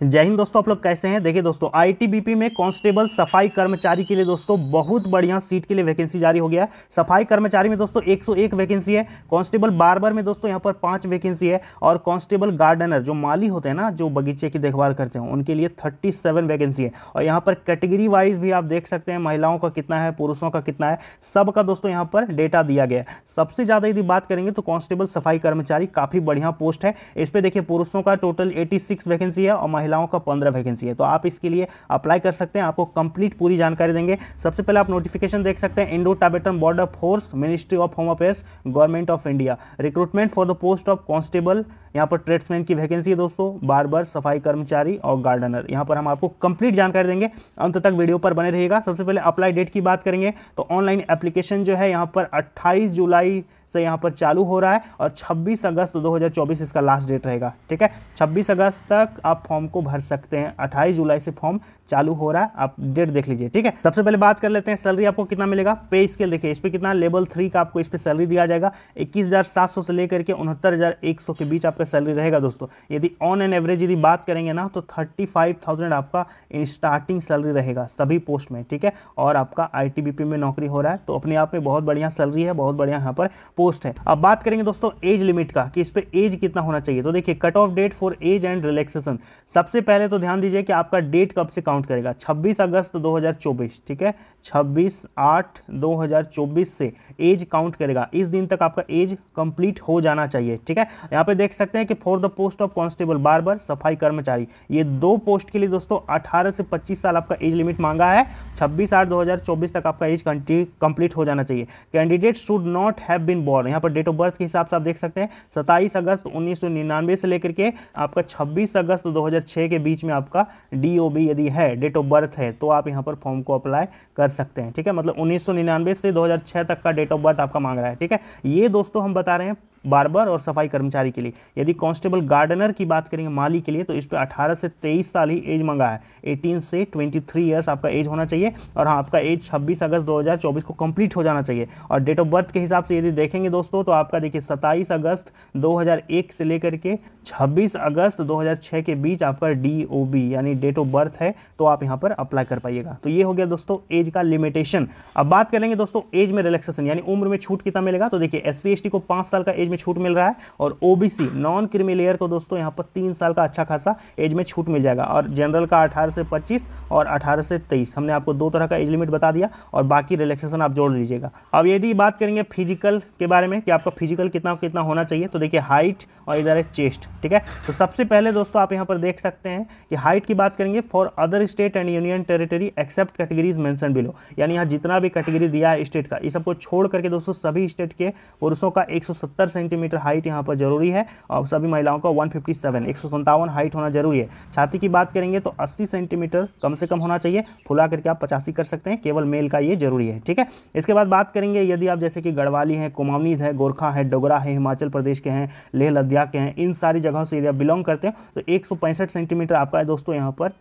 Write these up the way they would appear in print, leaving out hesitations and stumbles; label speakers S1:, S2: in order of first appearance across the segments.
S1: जय हिंद दोस्तों, आप लोग कैसे हैं। देखिए दोस्तों, आईटीबीपी में कांस्टेबल सफाई कर्मचारी के लिए दोस्तों बहुत बढ़िया सीट के लिए वैकेंसी जारी हो गया है। सफाई कर्मचारी में दोस्तों 101 वैकेंसी है। कांस्टेबल बार्बर में दोस्तों यहाँ पर 5 वैकेंसी है। और कांस्टेबल गार्डनर जो माली होते हैं ना, जो बगीचे की देखभाल करते हैं, उनके लिए 37 वैकेंसी है। और यहाँ पर कैटेगरी वाइज भी आप देख सकते हैं, महिलाओं का कितना है, पुरुषों का कितना है, सबका दोस्तों यहाँ पर डेटा दिया गया है। सबसे ज़्यादा यदि बात करेंगे तो कांस्टेबल सफाई कर्मचारी काफ़ी बढ़िया पोस्ट है। इस पर देखिए, पुरुषों का टोटल 86 वैकेंसी है और महिलाओं का 15 वैकेंसी है। तो आप इसके लिए अप्लाई कर सकते हैं, आपको कंप्लीट पूरी जानकारी देंगे। सबसे पहले आप नोटिफिकेशन देख सकते हैं, Indo Tibetan border force, ministry of home affairs, government of India, recruitment for the post of constable. यहाँ पर ट्रेड्समैन की वैकेंसी है दोस्तों, बार्बर, सफाई कर्मचारी और गार्डनर। यहाँ पर हम आपको कंप्लीट जानकारी देंगे, अंत तक वीडियो पर बने रहिएगा। सबसे पहले अप्लाई डेट की बात करेंगे तो ऑनलाइन एप्लीकेशन जो है यहाँ पर 28 जुलाई से यहाँ पर चालू हो रहा है और 26 अगस्त 2024 इसका लास्ट डेट रहेगा। ठीक है, 26 अगस्त तक आप फॉर्म को भर सकते हैं। 28 जुलाई से फॉर्म चालू हो रहा है, आप डेट देख लीजिए। ठीक है, सबसे पहले बात कर लेते हैं सैलरी आपको कितना मिलेगा। पे स्केल देखिए, इस पे कितना लेवल 3 का आपको इस पे सैलरी दिया जाएगा। 21,700 से लेकर के 69,100 के बीच आपका सैलरी रहेगा दोस्तों। यदि ऑन एन एवरेज यदि बात करेंगे ना तो 35,000 आपका स्टार्टिंग सैलरी रहेगा सभी पोस्ट में। ठीक है, और आपका आईटीबीपी में नौकरी हो रहा है तो अपने आप में बहुत बढ़िया सैलरी है, बहुत बढ़िया यहाँ पर पोस्ट है। अब बात करेंगे दोस्तों एज लिमिट का कि इस पे एज कितना होना चाहिए। तो देखिए, cut off date for age and relaxation. सबसे पहले तो ध्यान दीजिए कि आपका डेट कब से काउंट करेगा। 26 अगस्त 2024। ठीक है, 26/8/2024 से एज काउंट करेगा। इस दिन तक आपका एज कंप्लीट हो जाना चाहिए। ठीक है, यहाँ पे देख सकते हैं कि for the post of constable barber, सफाई कर्मचारी, ये 2 पोस्ट के लिए दोस्तों 18 से 25 साल आपका एज लिमिट मांगा है। 26/8/2024 तक आपका एज कंप्लीट हो जाना चाहिए। Candidate should not have been born. यहाँ पर डेट ऑफ बर्थ के हिसाब से आप देख सकते हैं 27 अगस्त 1999 से लेकर के आपका 26 अगस्त 2006 के बीच में आपका डीओबी यदि है, डेट ऑफ बर्थ है, तो आप यहाँ पर फॉर्म को अप्लाई कर सकते हैं। ठीक है, मतलब 1999 से 2006 तक का डेट ऑफ बर्थ आपका मांग रहा है। ठीक है, ये दोस्तों हम बता रहे हैं बार्बर और सफाई कर्मचारी के लिए। यदि कांस्टेबल गार्डनर की बात करेंगे माली के लिए तो इस पे 18 से 23 साल ही एज मंगा है। 18 से 23 ईयर्स आपका एज होना चाहिए और हाँ, आपका एज 26 अगस्त 2024 को कंप्लीट हो जाना चाहिए। और डेट ऑफ बर्थ के हिसाब से यदि देखेंगे दोस्तों तो आपका देखिए 27 अगस्त 2001 से लेकर के 26 अगस्त 2006 के बीच आपका डीओबी यानी डेट ऑफ बर्थ है, तो आप यहाँ पर अप्लाई कर पाइएगा। तो ये हो गया दोस्तों एज का लिमिटेशन। अब बात करेंगे दोस्तों एज में रिलैक्सेशन यानी उम्र में छूट कितना मिलेगा। तो देखिए, SC/ST को 5 साल का एज छूट मिल रहा है और ओबीसी नॉन क्रीमी लेयर को दोस्तों यहाँ पर 3 साल का अच्छा खासा एज में छूट मिल जाएगा। और जनरल का 18 से 25 और 18 से 23। हमने आपको 2 तरह का एज लिमिट बता दिया और बाकी रिलैक्सेशन आप जोड़ लीजिएगा। अब यदि बात करेंगे फिजिकल के बारे में कि आपका फिजिकल कितना कितना होना चाहिए, तो देखिए हाइट और इधर है चेस्ट। ठीक है, तो सबसे पहले दोस्तों आप यहाँ पर देख सकते हैं कि हाइट की बात करेंगे for other state and union territory except categories mention below, यानी यहाँ जितना भी कैटेगरी दिया है स्टेट का, इस सबको छोड़ करके दोस्तों सभी स्टेट के पुरुषों का 170 सेंटीमीटर हाइट यहाँ पर जरूरी है और सभी महिलाओं का 157 हाइट होना जरूरी है। छाती की बात करेंगे तो 80 सेंटीमीटर कम से कम होना चाहिए, फुला करके आप 85 कर सकते हैं, केवल मेल का ये जरूरी है। ठीक है, इसके बाद बात करेंगे यदि आप जैसे कि गढ़वाली हैं, कुमाऊनीज हैं, गोरखा हैं, डोगरा हैं, हिमाचल प्रदेश के हैं, लेह लद्दाख के हैं, इन सारी जगहों से यदि आप बिलोंग करते हैं तो 165 सेंटीमीटर आपका है दोस्तों यहाँ पर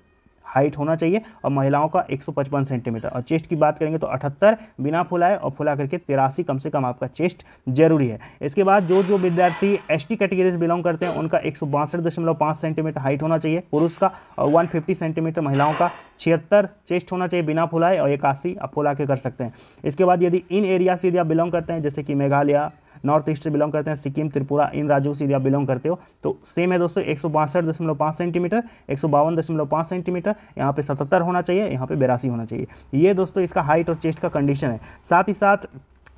S1: हाइट होना चाहिए और महिलाओं का 155 सेंटीमीटर। और चेस्ट की बात करेंगे तो 78 बिना फुलाए और फुला करके 83 कम से कम आपका चेस्ट जरूरी है। इसके बाद जो विद्यार्थी ST कैटेगरी से बिलोंग करते हैं उनका 162.5 सेंटीमीटर हाइट होना चाहिए पुरुष का और 150 सेंटीमीटर महिलाओं का। 76 चेस्ट होना चाहिए बिना फुलाए और 81 आप फुला के कर सकते हैं। इसके बाद यदि इन एरिया से यदि आप बिलोंग करते हैं जैसे कि मेघालय, नॉर्थ ईस्ट से बिलोंग करते हैं, सिक्किम, त्रिपुरा, इन राज्यों से यदि आप बिलोंग करते हो तो सेम है दोस्तों 162.5 सेंटीमीटर, 152.5 सेंटीमीटर, यहाँ पे 77 होना चाहिए, यहाँ पे 82 होना चाहिए। ये दोस्तों इसका हाइट और चेस्ट का कंडीशन है। साथ ही साथ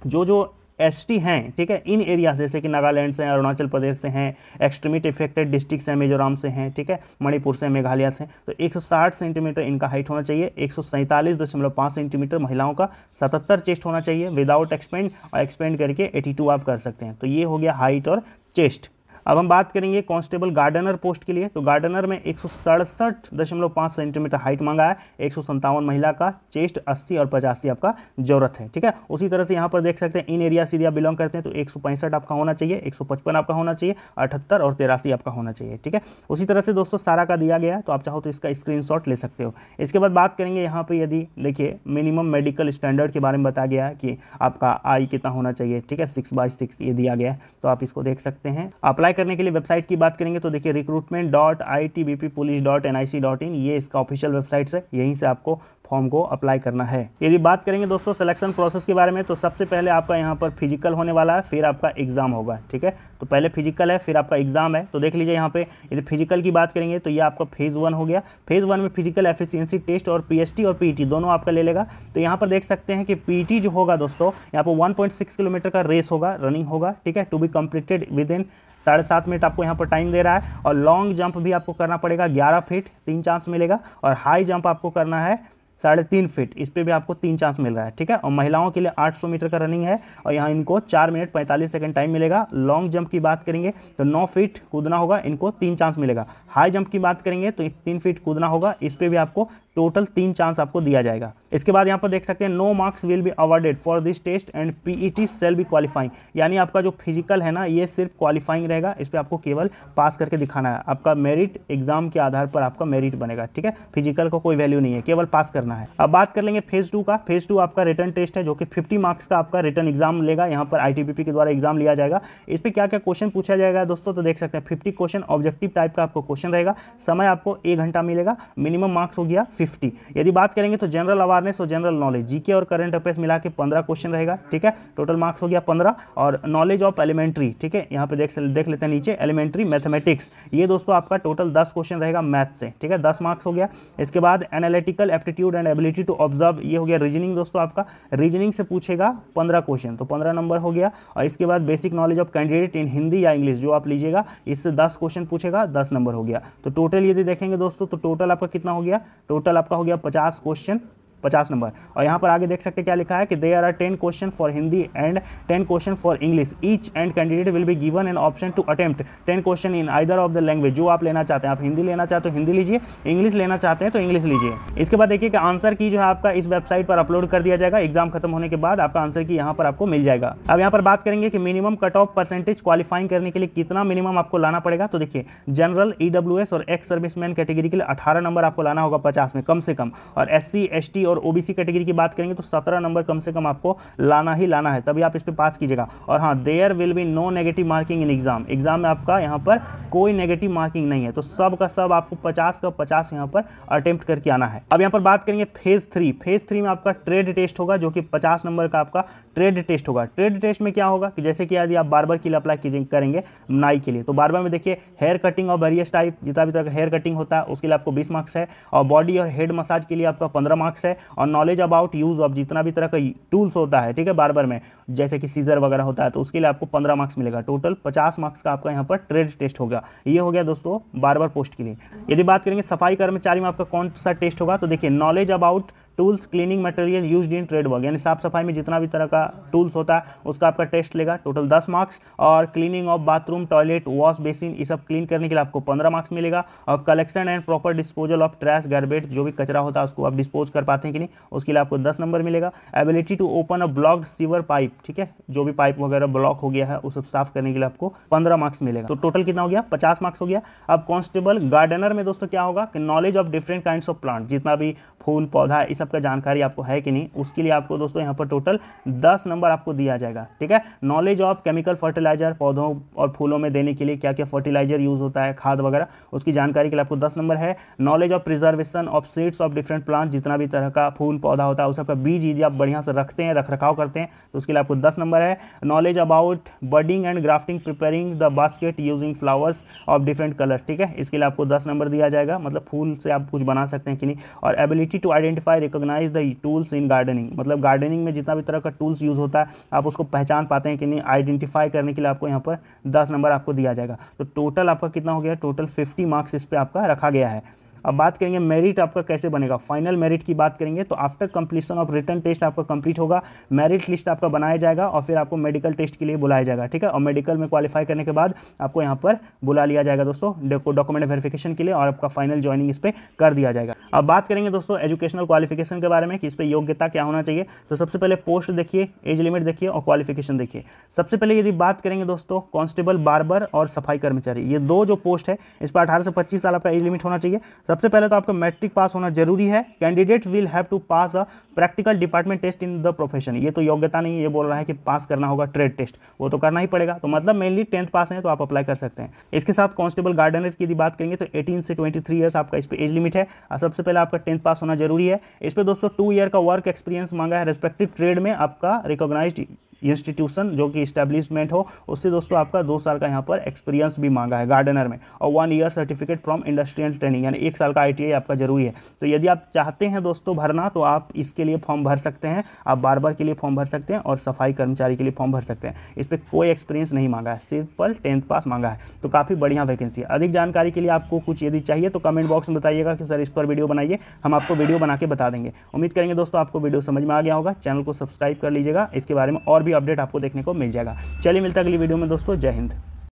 S1: जो ST हैं, ठीक है, इन एरियाज जैसे कि नागालैंड से हैं, अरुणाचल प्रदेश से हैं, एक्सट्रीमिट इफेक्टेड डिस्ट्रिक्ट से, मिजोरम से हैं, ठीक है, मणिपुर से, मेघालय से, तो 160 सेंटीमीटर इनका हाइट होना चाहिए। 147.5 सेंटीमीटर महिलाओं का, 77 चेस्ट होना चाहिए विदाउट एक्सपेंड और एक्सपेंड करके 82 आप कर सकते हैं। तो ये हो गया हाइट और चेस्ट। अब हम बात करेंगे कांस्टेबल गार्डनर पोस्ट के लिए। तो गार्डनर में 167.5 सेंटीमीटर हाइट मांगा है, 157 महिला का, चेस्ट 80 और 85 आपका जरूरत है। ठीक है, उसी तरह से यहाँ पर देख सकते हैं इन एरिया से यदि आप बिलोंग करते हैं तो 165 आपका होना चाहिए, 155 आपका होना चाहिए, 78 और 83 आपका होना चाहिए। ठीक है, उसी तरह से दोस्तों सारा का दिया गया है, तो आप चाहो तो इसका स्क्रीनशॉट ले सकते हो। इसके बाद बात करेंगे यहाँ पे यदि देखिए मिनिमम मेडिकल स्टैंडर्ड के बारे में बताया गया है कि आपका आई कितना होना चाहिए। ठीक है, 6/6 ये दिया गया है, तो आप इसको देख सकते हैं। अप्लाई करने के लिए वेबसाइट की बात करेंगे तो देखिए recruitment.itbppolice.nic.in ये इसका ऑफिशियल वेबसाइट है, यहीं से आपको फॉर्म को अप्लाई करना है। यदि बात करेंगे दोस्तों सिलेक्शन प्रोसेस के बारे में तो सबसे पहले आपका यहाँ पर फिजिकल होने वाला है, फिर आपका एग्जाम होगा, ठीक है। तो पहले फिजिकल है फिर आपका एग्जाम है। तो देख लीजिए यहाँ पे यदि फिजिकल की बात करेंगे तो ये आपका फेज़ 1 हो गया। फेज़ 1 में फिजिकल एफिशिएंसी टेस्ट और पीएसटी और पीईटी दोनों आपका ले लेगा। तो यहाँ पर देख सकते हैं कि पीईटी जो होगा दोस्तों यहाँ पर 1.6 किलोमीटर का रेस होगा, रनिंग होगा, ठीक है, to be completed within 7.5 minute आपको यहाँ पर टाइम दे रहा है। और लॉन्ग जंप भी आपको करना पड़ेगा 11 फीट 3 चांस मिलेगा। और हाई जंप आपको करना है 3.5 फीट, इस पर भी आपको 3 चांस मिल रहा है, ठीक है। और महिलाओं के लिए 800 मीटर का रनिंग है और यहाँ इनको 4 मिनट 45 सेकंड टाइम मिलेगा। लॉन्ग जंप की बात करेंगे तो 9 फीट कूदना होगा, इनको 3 चांस मिलेगा। हाई जंप की बात करेंगे तो 3 फीट कूदना होगा, इस पर भी आपको टोटल 3 चांस आपको दिया जाएगा। इसके बाद यहाँ पर देख सकते हैं no marks will be awarded for this test and PET shall be qualifying, यानी आपका जो फिजिकल है ना ये सिर्फ क्वालिफाइंग रहेगा, इस पर आपको केवल पास करके दिखाना है। आपका मेरिट एग्जाम के आधार पर आपका मेरिट बनेगा, ठीक है। फिजिकल का कोई वैल्यू नहीं है, केवल पास करना है। अब बात कर लेंगे फेज़ 2 का। फेज़ 2 आपका रिटर्न टेस्ट है जो कि 50 मार्क्स का आपका रिटर्न एग्जाम लेगा। यहाँ पर आईटीबीपी के द्वारा एग्जाम लिया जाएगा। इस पर क्या क्या क्वेश्चन पूछा जाएगा दोस्तों तो देख सकते हैं 50 क्वेश्चन ऑब्जेक्टिव टाइप का आपको क्वेश्चन रहेगा। समय आपको 1 घंटा मिलेगा। मिनिमम मार्क्स हो गया 50। यदि बात करेंगे तो जनरल अवेयरनेस और जनरल नॉलेज जीके और करंट अफेयर्स मिला के 15 क्वेश्चन रहेगा, ठीक है। टोटल मार्क्स हो गया 15। और नॉलेज ऑफ एलिमेंट्री, ठीक है, यहाँ पे देख लेते हैं नीचे एलिमेंट्री मैथमेटिक्स, ये दोस्तों आपका टोटल 10 क्वेश्चन रहेगा मैथ से, ठीक है, 10 मार्क्स हो गया। इसके बाद analytical aptitude and ability to observe, ये हो गया रीजनिंग दोस्तों आपका। रीजनिंग से पूछेगा 15 क्वेश्चन, तो 15 नंबर हो गया। और इसके बाद basic knowledge of candidate in Hindi या इंग्लिश जो आप लीजिएगा, इससे 10 क्वेश्चन पूछेगा, 10 नंबर हो गया। तो टोटल यदि देखेंगे दोस्तों तो टोटल आपका कितना हो गया, टोटल आपका हो गया 50 क्वेश्चन, 50 नंबर। और यहाँ पर आगे देख सकते हैं क्या लिखा है कि there are 10 question for Hindi and 10 question for English. Each and candidate will be given an option to attempt 10 question in either of the language, जो आप लेना चाहते हैं। आप हिंदी लेना चाहते हो हिंदी लीजिए, इंग्लिश लेना चाहते हैं तो इंग्लिश लीजिए। इसके बाद देखिए कि आंसर की जो है आपका इस वेबसाइट पर अपलोड कर दिया जाएगा। एग्जाम खत्म होने के बाद आपका आंसर की यहाँ पर आपको मिल जाएगा। अब यहाँ पर बात करेंगे कि minimum cut off percentage qualifying करने के लिए कितना मिनिमम आपको लाना पड़ेगा। तो देखिए जनरल, ईडब्ल्यूएस और एक्स सर्विसमैन कैटेगरी के लिए 18 नंबर आपको लाना होगा 50 में कम से कम। और एससी, एसटी और ओबीसी कैटेगरी की बात करेंगे तो 17 नंबर कम से कम आपको लाना ही लाना है, तभी आप इस पे पास कीजिएगा। और हाँ, there will be no negative marking in exam, exam में आपका यहाँ पर कोई नेगेटिव मार्किंग नहीं है। तो सब का सब आपको 50 का 50 यहाँ पर अटेम्प्ट करके आना है। अब यहाँ पर बात करेंगे फेज़ 3। फेज़ 3 में आपका ट्रेड टेस्ट होगा जो कि 50 नंबर का आपका ट्रेड टेस्ट होगा। ट्रेड टेस्ट में क्या होगा कि जैसे कि यदि आप बार्बर के लिए अप्लाई करेंगे नाई के लिए, तो बार्बर में देखिए हेयर कटिंग और वेरियस टाइप जितना भी तरह का हेयर कटिंग होता है उसके लिए आपको 20 मार्क्स है। और बॉडी और हेड मसाज के लिए आपका 15 मार्क्स है। और नॉलेज अबाउट यूज ऑफ जितना भी तरह का टूल्स होता है, ठीक है, बार्बर में जैसे कि सीजर वगैरह होता है, तो उसके लिए आपको 15 मार्क्स मिलेगा। टोटल 50 मार्क्स का आपका यहाँ पर ट्रेड टेस्ट होगा। ये हो गया दोस्तों बार्बर पोस्ट के लिए। यदि बात करेंगे सफाई कर्मचारी में आपका कौन सा टेस्ट होगा तो देखिए knowledge about tools cleaning material used in trade work, यानी साफ सफाई में जितना भी तरह का टूल्स होता है उसका आपका टेस्ट लेगा, टोटल 10 मार्क्स। और cleaning of bathroom, toilet, wash basin, ये सब क्लीन करने के लिए आपको 15 मार्क्स मिलेगा। और collection and proper disposal of trash, garbage, जो भी कचरा होता है उसको आप डिस्पोज कर पाते हैं कि नहीं, उसके लिए आपको 10 नंबर मिलेगा। Ability to open a blocked sewer pipe, ठीक है, जो भी पाइप वगैरह ब्लॉक हो गया है उस सब साफ करने के लिए आपको 15 मार्क्स मिलेगा। तो टोटल कितना हो गया, 50 मार्क्स हो गया। अब कांस्टेबल गार्डनर में दोस्तों क्या होगा कि knowledge of different kinds of plant, जितना भी फूल पौधा इस सब का जानकारी आपको है कि नहीं, उसके लिए आपको दोस्तों यहाँ पर टोटल 10 नंबर आपको दिया जाएगा, ठीक है। नॉलेज ऑफ केमिकल फर्टिलाइजर, पौधों और फूलों में देने के लिए क्या क्या फर्टिलाइजर यूज होता है, खाद वगैरह, उसकी जानकारी के लिए आपको 10 नंबर है। Knowledge of preservation of seeds of different plant, जितना भी तरह का फूल पौधा होता है उस सबका बीज यदि आप बढ़िया से रखते हैं, रख रखाव करते हैं, तो उसके लिए आपको 10 नंबर है। Knowledge about budding and grafting, preparing the basket using flowers of different colour, ठीक है, इसके लिए आपको 10 नंबर दिया जाएगा, मतलब फूल से आप कुछ बना सकते हैं कि नहीं। और ability to identify recognise the tools in gardening, मतलब गार्डनिंग में जितना भी तरह का टूल्स यूज होता है आप उसको पहचान पाते हैं कि नहीं, आइडेंटिफाई करने के लिए आपको यहाँ पर 10 नंबर आपको दिया जाएगा। तो टोटल आपका कितना हो गया, टोटल 50 मार्क्स इस पर आपका रखा गया है। अब बात करेंगे मेरिट आपका कैसे बनेगा। फाइनल मेरिट की बात करेंगे तो after completion of written test आपका कंप्लीट होगा, मेरिट लिस्ट आपका बनाया जाएगा और फिर आपको मेडिकल टेस्ट के लिए बुलाया जाएगा, ठीक है। और मेडिकल में क्वालिफाई करने के बाद आपको यहाँ पर बुला लिया जाएगा दोस्तों डॉक्यूमेंट वेरिफिकेशन के लिए और आपका फाइनल ज्वाइनिंग इस पर कर दिया जाएगा। अब बात करेंगे दोस्तों एजुकेशनल क्वालिफिकेशन के बारे में कि इस पर योग्यता क्या होना चाहिए। तो सबसे पहले पोस्ट देखिए, एज लिमिट देखिए और क्वालिफिकेशन देखिए। सबसे पहले यदि बात करेंगे दोस्तों कांस्टेबल, बार्बर और सफाई कर्मचारी, ये दो जो पोस्ट है इस पर 18 से 25 साल आपका एज लिमिट होना चाहिए। सबसे पहले तो आपका मैट्रिक पास होना जरूरी है। Candidate will have to pass a practical department test in the profession. ये तो योग्यता नहीं है, ये बोल रहा है कि पास करना होगा ट्रेड टेस्ट, वो तो करना ही पड़ेगा। तो मतलब मेनली 10th पास है तो आप अप्लाई कर सकते हैं। इसके साथ कांस्टेबल गार्डनर की यदि बात करेंगे तो 18 से 23 ईयर्स आपका इस पे एज लिमिट है। सबसे पहले आपका 10th पास होना जरूरी है। इस पे दोस्तों 2 ईयर का वर्क एक्सपीरियंस मांगा है। रेस्पेक्टिव ट्रेड में आपका रिकॉग्नाइज्ड इंस्टीट्यूशन जो कि इस्टेब्लिशमेंट हो, उससे दोस्तों आपका 2 साल का यहाँ पर एक्सपीरियंस भी मांगा है गार्डनर में, और 1 year certificate from industrial training, यानी 1 साल का ITI आपका जरूरी है। तो यदि आप चाहते हैं दोस्तों भरना तो आप इसके लिए फॉर्म भर सकते हैं। आप बार्बर के लिए फॉर्म भर सकते हैं और सफाई कर्मचारी के लिए फॉर्म भर सकते हैं। इस पर कोई एक्सपीरियंस नहीं मांगा है, सिर्फ 10th पास मांगा है। तो काफ़ी बढ़िया वैकेंसी है। अधिक जानकारी के लिए आपको कुछ यदि चाहिए तो कमेंट बॉक्स में बताइएगा कि सर इस पर वीडियो बनाइए, हम आपको वीडियो बना के बता देंगे। उम्मीद करेंगे दोस्तों आपको वीडियो समझ में आ गया होगा। चैनल को सब्सक्राइब कर लीजिएगा, इसके बारे में और भी अपडेट आपको देखने को मिल जाएगा। चलिए मिलता है अगली वीडियो में दोस्तों। जय हिंद।